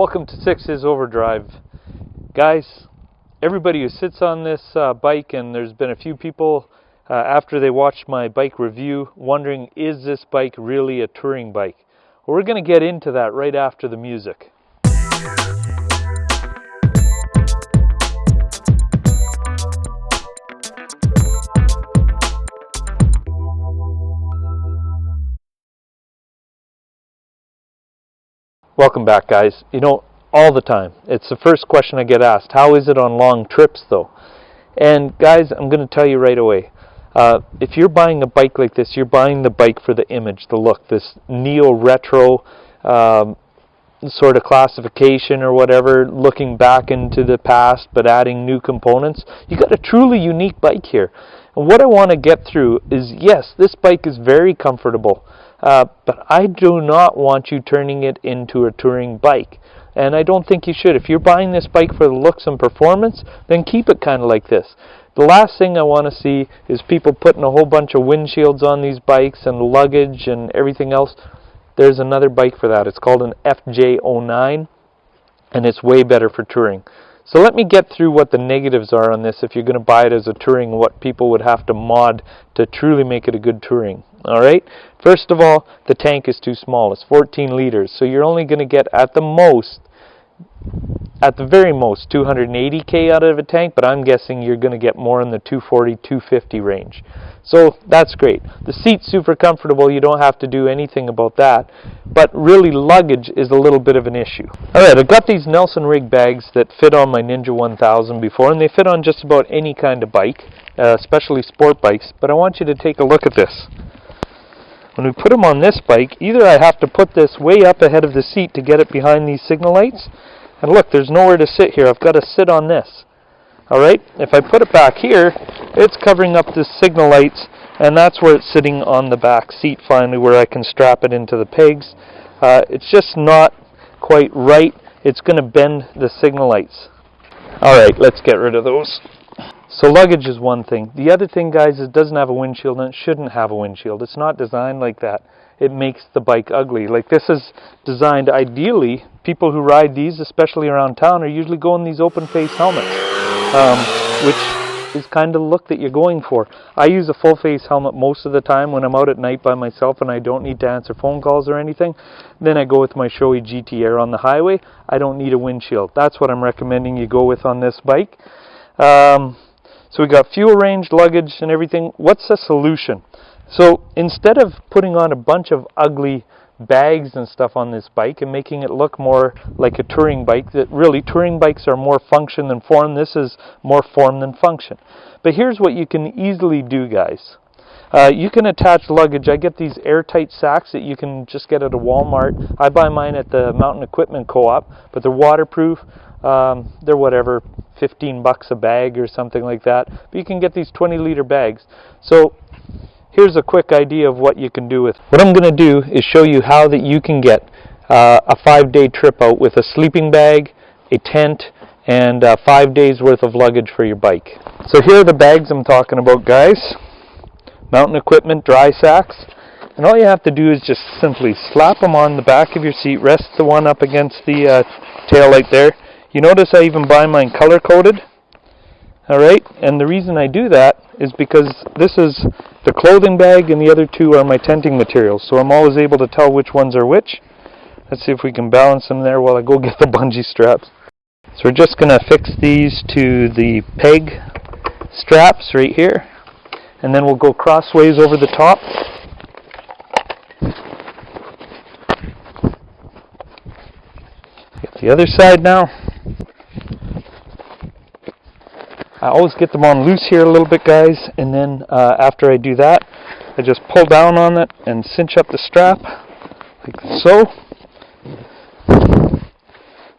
Welcome to Six's Overdrive. Guys, everybody who sits on this bike, and there's been a few people after they watched my bike review wondering, is this bike really a touring bike? Well, we're going to get into that right after the music. Welcome back, guys. You know, all the time, it's the first question I get asked. How is it on long trips, though? And guys, I'm going to tell you right away. If you're buying a bike like this, you're buying the bike for the image, the look, this neo-retro sort of classification or whatever, looking back into the past but adding new components. You got a truly unique bike here. And what I want to get through is, yes, this bike is very comfortable. But I do not want you turning it into a touring bike. And I don't think you should. If you're buying this bike for the looks and performance, then keep it kind of like this. The last thing I want to see is people putting a whole bunch of windshields on these bikes and luggage and everything else. There's another bike for that. It's called an FJ09, and it's way better for touring. So let me get through what the negatives are on this if you're going to buy it as a touring, what people would have to mod to truly make it a good touring. Alright, first of all, the tank is too small. It's 14 liters, so you're only going to get at the very most 280k out of a tank, but I'm guessing you're going to get more in the 240, 250 range. So that's great. The seat's super comfortable. You don't have to do anything about that, but really luggage is a little bit of an issue. Alright, I've got these Nelson rig bags that fit on my Ninja 1000 before, and they fit on just about any kind of bike, especially sport bikes, but I want you to take a look at this. When we put them on this bike, either I have to put this way up ahead of the seat to get it behind these signal lights, and look, there's nowhere to sit here. I've got to sit on this. Alright, if I put it back here, it's covering up the signal lights, and that's where it's sitting on the back seat finally, where I can strap it into the pegs. It's just not quite right. It's going to bend the signal lights. Alright, let's get rid of those. So luggage is one thing. The other thing, guys, is it doesn't have a windshield, and it shouldn't have a windshield. It's not designed like that. It makes the bike ugly. Like, this is designed ideally, people who ride these, especially around town, are usually going these open face helmets, which is kind of the look that you're going for. I use a full face helmet most of the time when I'm out at night by myself and I don't need to answer phone calls or anything. Then I go with my Shoei GT Air on the highway. I don't need a windshield. That's what I'm recommending you go with on this bike. So we got fuel range, luggage, and everything. What's the solution? So instead of putting on a bunch of ugly bags and stuff on this bike and making it look more like a touring bike, that really touring bikes are more function than form. This is more form than function. But here's what you can easily do, guys. You can attach luggage. I get these airtight sacks that you can just get at a Walmart. I buy mine at the Mountain Equipment Co-op, but they're waterproof. They're whatever, 15 bucks a bag or something like that. But you can get these 20-liter bags. So here's a quick idea of what you can do with. What I'm going to do is show you how that you can get a 5-day trip out with a sleeping bag, a tent, and 5 days worth of luggage for your bike. So here are the bags I'm talking about, guys. Mountain Equipment dry sacks. And all you have to do is just simply slap them on the back of your seat, rest the one up against the tail light there. You notice I even buy mine color-coded. Alright, and the reason I do that is because this is the clothing bag and the other two are my tenting materials. So I'm always able to tell which ones are which. Let's see if we can balance them there while I go get the bungee straps. So we're just going to fix these to the peg straps right here. And then we'll go crossways over the top. Get the other side now. I always get them on loose here a little bit, guys, and then after I do that, I just pull down on it and cinch up the strap, like so.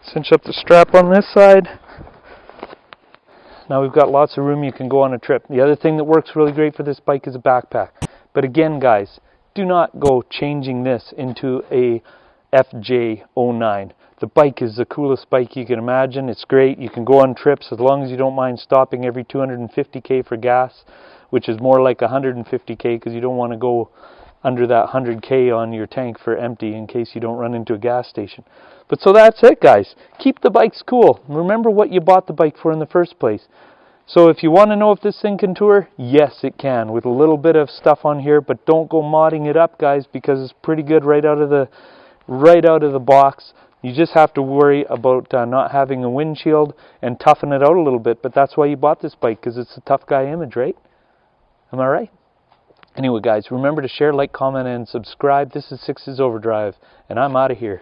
Cinch up the strap on this side. Now we've got lots of room. You can go on a trip. The other thing that works really great for this bike is a backpack. But again, guys, do not go changing this into a FJ09. The bike is the coolest bike you can imagine. It's great. You can go on trips as long as you don't mind stopping every 250k for gas, which is more like 150k because you don't want to go under that 100K on your tank for empty in case you don't run into a gas station. But so that's it, guys. Keep the bikes cool. Remember what you bought the bike for in the first place. So if you want to know if this thing can tour, yes it can, with a little bit of stuff on here, but don't go modding it up, guys, because it's pretty good right out of the box. You just have to worry about not having a windshield and toughen it out a little bit, but that's why you bought this bike, because it's a tough guy image, right? Am I right? Anyway, guys, remember to share, like, comment, and subscribe. This is Sixes Overdrive, and I'm out of here.